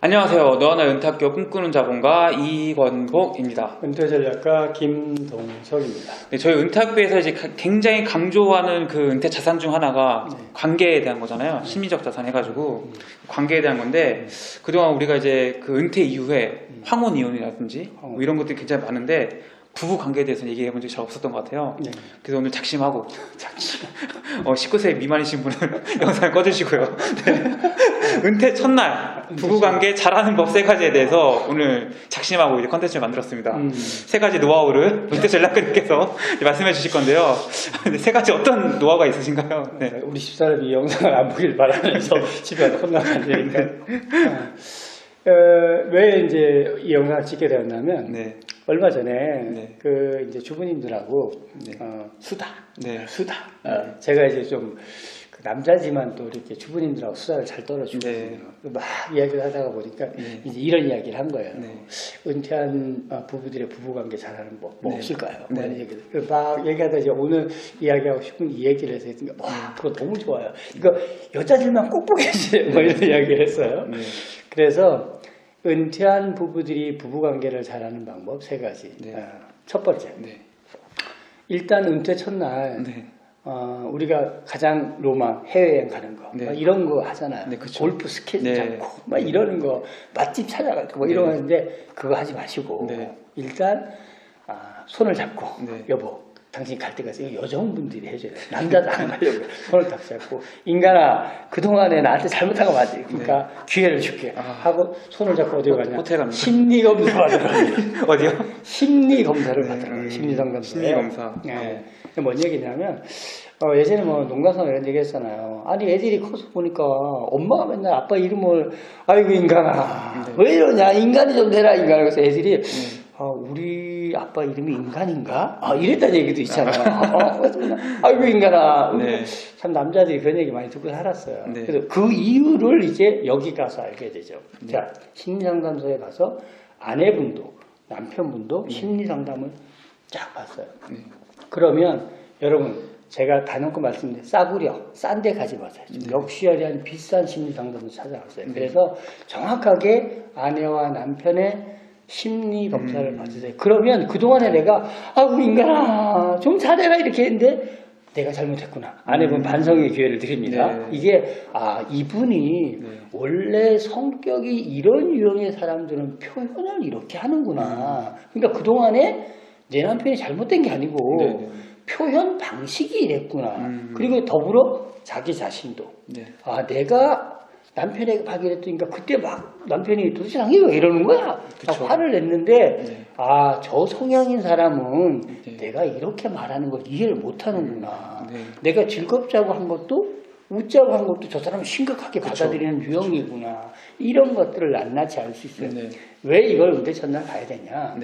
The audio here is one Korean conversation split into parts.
안녕하세요. 너하나 은퇴학교 꿈꾸는 자본가 이권복입니다. 은퇴전략가 김동석입니다. 네, 저희 은퇴학교에서 이제 굉장히 강조하는 그 은퇴 자산 중 하나가 관계에 대한 거잖아요. 심리적 자산 해가지고 관계에 대한 건데 그동안 우리가 이제 그 은퇴 이후에 황혼 이혼이라든지 뭐 이런 것들이 굉장히 많은데 부부 관계에 대해서는 얘기해 본 적이 잘 없었던 것 같아요. 네. 그래서 오늘 작심하고 19세 미만이신 분은 영상을 꺼주시고요. 네. 은퇴 첫날 부부 관계 잘하는 법 3가지에 대해서 오늘 작심하고 이제 컨텐츠를 만들었습니다. 3가지 노하우를 은퇴 전략가님께서 말씀해 주실 건데요. 3가지 어떤 노하우가 있으신가요? 네. 우리 집사람이 영상을 안 보길 바라면서 집에 가서 혼나면 안 되니까. 왜 이제 이 영상을 찍게 되었냐면 네. 얼마 전에 네. 그 이제 주부님들하고 네. 수다. 네. 수다. 제가 이제 좀 그 남자지만 또 이렇게 주부님들하고 수다를 잘 떨어주고 네. 막 이야기를 하다가 보니까 이제 이런 이야기를 한 거예요. 네. 은퇴한 부부들의 부부관계 잘하는 법 뭐 네. 없을까요? 네. 뭐 이런 얘기를 막 얘기하다 이제 오늘 이야기하고 싶은 이 얘기를 해서 했으니까 와 그거 너무 좋아요. 이거 여자들만 꼭 보게 해주세요. 뭐 이런 이야기를 했어요. 네. 그래서 은퇴한 부부들이 부부관계를 잘하는 방법 3가지. 네. 첫 번째, 네. 일단 은퇴 첫날 네. 우리가 가장 로망 해외여행 가는 거 네. 막 이런 거 하잖아요. 네, 그쵸. 골프 스케줄 네. 잡고 막 이러는 거 맛집 찾아가고 뭐 네. 이런 거 하는데 그거 하지 마시고 네. 일단 손을 잡고 네. 여보 당신 갈 때가 있어요. 여성분들이 해줘야 돼. 남자도 안 가려고 손을 딱 잡고 인간아 그동안에 나한테 잘못한 거 맞지? 그러니까 기회를 줄게 하고 손을 잡고 어디로 가냐? 호텔 갑니다. 심리검사 받으러 어디요? 심리검사를 받으러 심리상담소에. 심리검사. 네. 뭔 얘기냐면 예전에 뭐 농가서 이런 얘기 했잖아요. 아니 애들이 커서 보니까 엄마가 맨날 아빠 이름을 아이고 인간아 왜 이러냐 인간이 좀 되라 인간아. 그래서 애들이 우리 아빠 이름이 인간인가? 이랬다는 얘기도 있잖아요. 아이고 인간아. 네. 참 남자들이 그런 얘기 많이 듣고 살았어요. 네. 그래서 그 이유를 이제 여기 가서 알게 되죠. 자, 심리상담소에 가서 아내분도 남편분도 심리상담을 쫙 봤어요. 그러면 여러분 제가 단언코 말씀드린 싸구려 싼 데 가지 마세요. 럭셔리한 비싼 심리상담을 찾아갔어요. 그래서 정확하게 아내와 남편의 심리 검사를 받으세요. 그러면 그동안에 내가 아이고 인간아 좀 잘해라 이렇게 했는데 내가 잘못했구나. 아내분 반성의 기회를 드립니다. 네. 이게 이분이 원래 성격이 이런 유형의 사람들은 표현을 이렇게 하는구나. 그러니까 그동안에 내 남편이 잘못된 게 아니고 네. 표현 방식이 이랬구나. 그리고 더불어 자기 자신도 네. 내가 남편에게 파견했더니까 그때 막 남편이 도대체 당연히 왜 이러는 거야? 화를 냈는데 저 성향인 사람은 내가 이렇게 말하는 걸 이해를 못하는구나. 내가 즐겁자고 한 것도 웃자고 한 것도 저 사람은 심각하게 받아들이는 유형이구나. 이런 것들을 낱낱이 알 수 있어요. 왜 이걸 은퇴 첫날 가야 되냐?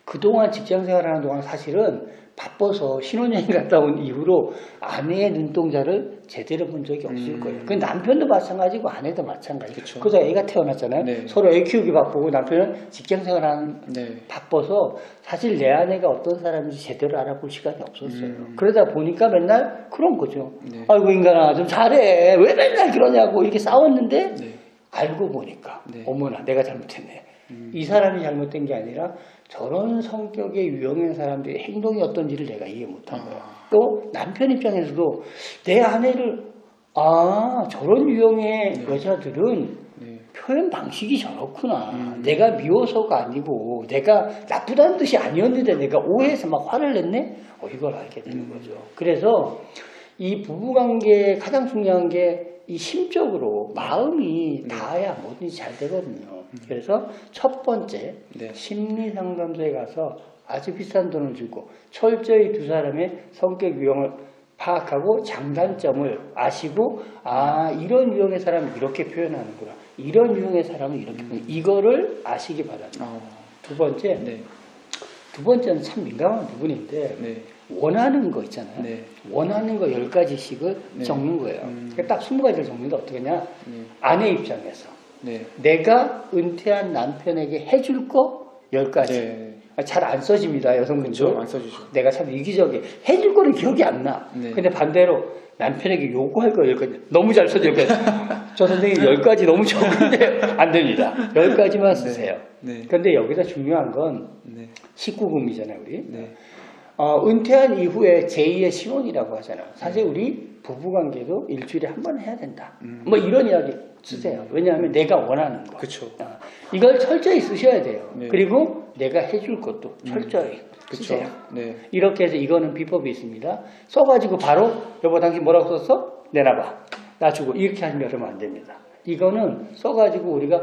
그동안 직장생활하는 동안 사실은 바빠서 신혼여행 갔다 온 이후로 아내의 눈동자를 제대로 본 적이 없을 거예요. 그 남편도 마찬가지고 아내도 마찬가지고. 그래서 애가 태어났잖아요. 네. 서로 애 키우기 바쁘고 남편은 직장생활하는 바빠서 사실 내 아내가 어떤 사람인지 제대로 알아볼 시간이 없었어요. 그러다 보니까 맨날 그런 거죠. 아이고 인간아 좀 잘해. 왜 맨날 그러냐고 이렇게 싸웠는데 알고 보니까 어머나 내가 잘못했네. 이 사람이 잘못된 게 아니라 저런 성격의 유형인 사람들의 행동이 어떤지를 내가 이해 못한 거야. 또 남편 입장에서도 내 아내를 저런 유형의 여자들은 표현 방식이 저렇구나. 내가 미워서가 아니고 내가 나쁘다는 뜻이 아니었는데 내가 오해해서 막 화를 냈네? 이걸 알게 되는 거죠. 그래서 이 부부관계에 가장 중요한 게 이 심적으로 마음이 닿아야 뭐든지 잘 되거든요. 그래서 첫 번째 심리상담소에 가서 아주 비싼 돈을 주고 철저히 두 사람의 성격 유형을 파악하고 장단점을 아시고 이런 유형의 사람은 이렇게 표현하는구나. 이런 유형의 사람은 이렇게 표현하는구나. 이거를 아시기 바랍니다. 두 번째는 참 민감한 부분인데 원하는 거 있잖아요. 원하는 거 10가지씩을 적는 거예요. 그러니까 딱 20가지를 적는데 어떻게 하냐. 아내 입장에서 내가 은퇴한 남편에게 해줄 거 10가지. 네. 잘 안 써집니다, 여성분들. 그렇죠. 안 써주죠. 내가 참 이기적이야. 해줄 거는 기억이 안 나. 네. 근데 반대로 남편에게 요구할 거 10가지. 너무 잘 써줘. 저 선생님 10가지 너무 적은데 안 됩니다. 10가지만 쓰세요. 네. 근데 여기서 중요한 건 네. 19금이잖아요, 우리. 네. 은퇴한 이후에 제2의 신혼이라고 하잖아요. 사실 우리 부부관계도 일주일에 한 번 해야 된다. 뭐 이런 이야기 쓰세요. 왜냐하면 내가 원하는 거. 그쵸. 이걸 철저히 쓰셔야 돼요. 네. 그리고 내가 해줄 것도 철저히 그쵸. 쓰세요. 네. 이렇게 해서 이거는 비법이 있습니다. 써가지고 바로 여보 당신 뭐라고 썼어? 내놔봐. 나 주고 이렇게 하면 안 됩니다. 이거는 써가지고 우리가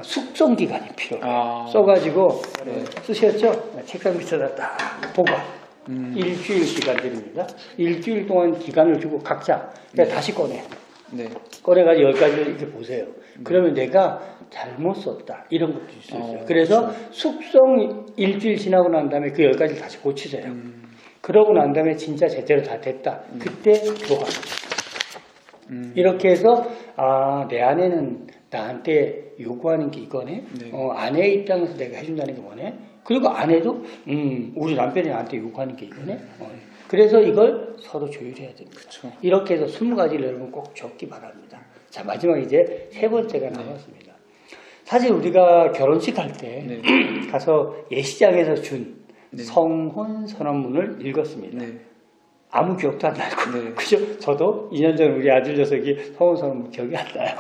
숙성 기간이 필요해요. 아. 써가지고 네. 쓰셨죠? 책상 밑에다 딱 보고 일주일 기간 드립니다. 일주일 동안 기간을 주고 각자 다시 꺼내. 네. 꺼내가지고 10가지를 이렇게 보세요. 그러면 내가 잘못 썼다. 이런 것도 있을 수 있어요. 그래서 숙성 일주일 지나고 난 다음에 그 10가지를 다시 고치세요. 그러고 난 다음에 진짜 제대로 다 됐다. 그때 교환. 이렇게 해서 내 아내는 나한테 요구하는 게 이거네. 네. 아내의 입장에서 내가 해준다는 게 뭐네. 그리고 아내도 우리 남편이 나한테 요구하는 게 이거네. 그래서 이걸 서로 조율해야 됩니다. 그쵸. 이렇게 해서 20가지를 여러분 꼭 적기 바랍니다. 자, 마지막 이제 세 번째가 남았습니다. 사실 우리가 결혼식 할 때 네. 가서 예시장에서 준 네. 성혼 선언문을 읽었습니다. 네. 아무 기억도 안 나고. 네. 그죠? 저도 2년 전 우리 아들 녀석이 성혼 선언문 기억이 안 나요.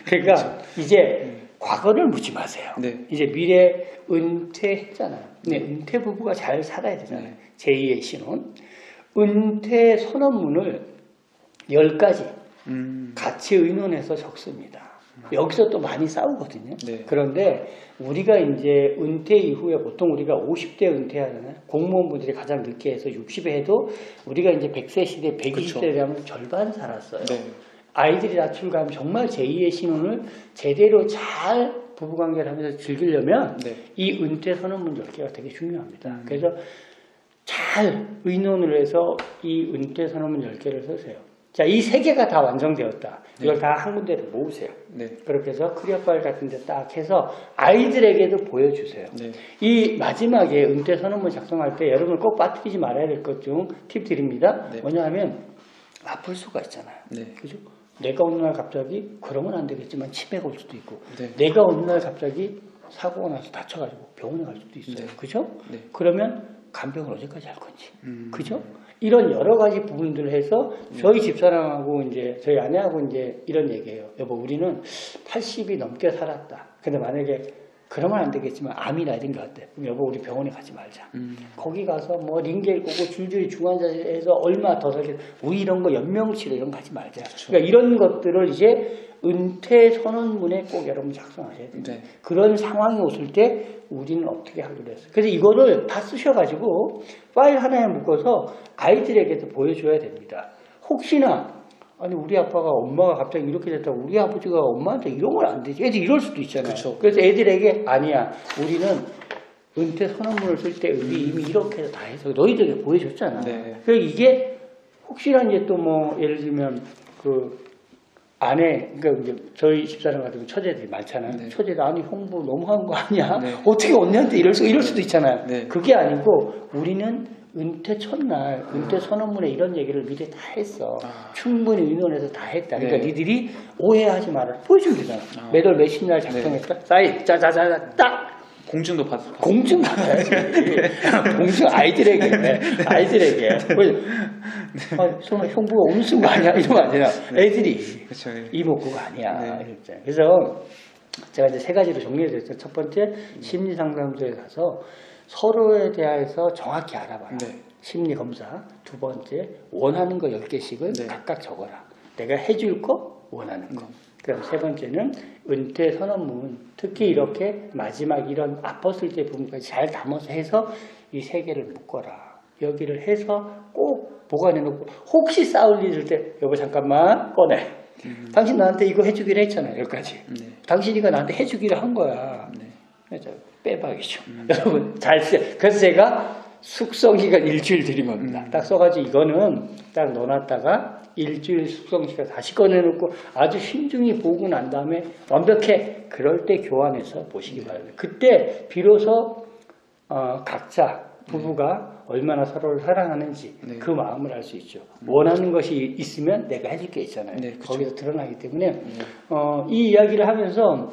그러니까 이제 과거를 묻지 마세요. 네. 이제 미래 은퇴했잖아요. 네, 은퇴 부부가 잘 살아야 되잖아요. 제2의 신혼. 은퇴 선언문을 10가지 같이 의논해서 적습니다. 여기서 또 많이 싸우거든요. 네. 그런데 우리가 이제 은퇴 이후에 보통 우리가 50대 은퇴하잖아요. 공무원분들이 가장 늦게 해서 60에 해도 우리가 이제 100세 시대, 120대 되면 절반 살았어요. 네. 아이들이 다 출가하면 정말 제2의 신혼을 제대로 잘 부부관계를 하면서 즐기려면 네. 이 은퇴 선언문 10개가 되게 중요합니다. 그래서 잘 의논을 해서 이 은퇴 선언문 10개를 쓰세요. 자, 이 3개가 다 완성되었다. 이걸 다 한 군데로 모으세요. 네. 그렇게 해서 크리어 파일 같은 데 딱 해서 아이들에게도 보여주세요. 네. 이 마지막에 은퇴 선언문 작성할 때 여러분 꼭 빠뜨리지 말아야 될 것 중 팁 드립니다. 네. 뭐냐면 아플 수가 있잖아요. 네. 그죠? 내가 어느 날 갑자기 그러면 안 되겠지만 치매가 올 수도 있고 네. 내가 어느 날 갑자기 사고가 나서 다쳐가지고 병원에 갈 수도 있어요. 네. 그죠? 네. 그러면 간병을 언제까지 할 건지. 그죠? 이런 여러 가지 부분들을 해서 저희 집사람하고 이제 저희 아내하고 이제 이런 얘기해요. 여보, 우리는 80이 넘게 살았다. 근데 만약에 그러면 안 되겠지만 암이나 이런 게 어때? 그럼 여보, 우리 병원에 가지 말자. 거기 가서 뭐 링겔 꼬고 줄줄이 중환자실에서 얼마 더 살게 우리 이런 거 연명치료 이런 거 하지 말자. 그러니까 이런 것들을 이제 은퇴 선언문에 꼭 여러분 작성하셔야 돼요. 네. 그런 상황이 오실 때 우리는 어떻게 하기로 했어요. 그래서 이거를 다 쓰셔가지고 파일 하나에 묶어서 아이들에게도 보여줘야 됩니다. 혹시나 아니 우리 아빠가 엄마가 갑자기 이렇게 됐다고 우리 아버지가 엄마한테 이런 건 안 되지. 애들 이럴 수도 있잖아요. 그쵸. 그래서 애들에게 아니야. 우리는 은퇴 선언문을 쓸 때 우리 이미 이렇게 해서 다 해서 너희들에게 보여줬잖아. 네. 그래서 이게 혹시나 이제 또 뭐 예를 들면 그 아내, 그러니까 이제 저희 집사람 같은 경우 처제들이 많잖아요. 네. 처제들 아니 형부 너무한 거 아니야? 네. 어떻게 언니한테 이럴 수도 있잖아요. 네. 그게 아니고 우리는 은퇴 첫날 은퇴 선언문에 이런 얘기를 미리 다 했어. 충분히 의논해서 다 했다. 그러니까 네. 니들이 오해하지 마라. 보여주면 되잖아. 몇월 몇십 날 작성했다. 사인 짜자자자 딱. 공증도 받을 공증 받아야지. 공증 아이들에게. 아이들에게. 형부가 오늘 쓴 거 아니야? 이러면 안 되나? 애들이 그쵸. 이목구가 아니야. 네. 이랬잖아요. 그래서 제가 이제 3가지로 정리해드렸어요. 첫 번째, 심리상담소에 가서 서로에 대해서 정확히 알아봐라. 네. 심리검사. 두 번째, 원하는 거 10개씩을 네. 각각 적어라. 내가 해줄 거, 원하는 거. 그럼 세 번째는 은퇴 선언문. 특히 이렇게 마지막 이런 아팠을 때 부분까지 잘 담아서 해서 이 3개를 묶어라. 여기를 해서 꼭 보관해놓고 혹시 싸울 일 있을 때 여보 잠깐만 꺼내. 당신 나한테 이거 해주기로 했잖아. 10가지. 네. 당신이가 나한테 해주기로 한 거야. 네. 그래서 빼박이죠. 여러분 잘 쓰세요. 그래서 제가 숙성기간 일주일 드린 겁니다. 딱 써가지고 이거는 딱 넣어놨다가 일주일 숙성시켜 다시 꺼내놓고 아주 신중히 보고 난 다음에 완벽해. 그럴 때 교환해서 보시기 바랍니다. 그때 비로소 각자 부부가 얼마나 서로를 사랑하는지 네. 그 마음을 알 수 있죠. 원하는 것이 있으면 내가 해줄 게 있잖아요. 네, 그쵸. 거기서 드러나기 때문에 이 이야기를 하면서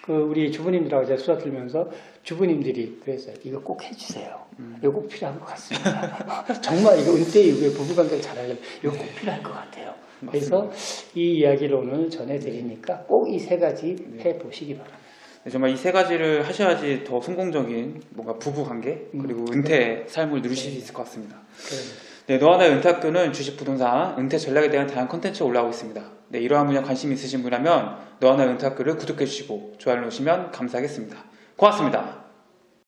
그 우리 주부님들하고 제가 수다 들면서 주부님들이 그랬어요. 이거 꼭 해주세요. 이거 꼭 필요한 것 같습니다. 정말 이거 은퇴 이후에 부부관계를 잘하려면 이거 꼭 필요할 것 같아요. 그래서 이 이야기를 오늘 전해드리니까 꼭 이 세 가지 해보시기 바랍니다. 네, 정말 이 세 가지를 하셔야지 더 성공적인 뭔가 부부 관계 그리고 은퇴 삶을 누리실 수 있을 것 같습니다. 네, 너와 나의 은퇴학교는 주식, 부동산, 은퇴 전략에 대한 다양한 컨텐츠가 올라오고 있습니다. 네, 이러한 분야에 관심 있으신 분이라면 너와 나의 은퇴학교를 구독해 주시고 좋아요 누르시면 감사하겠습니다. 고맙습니다.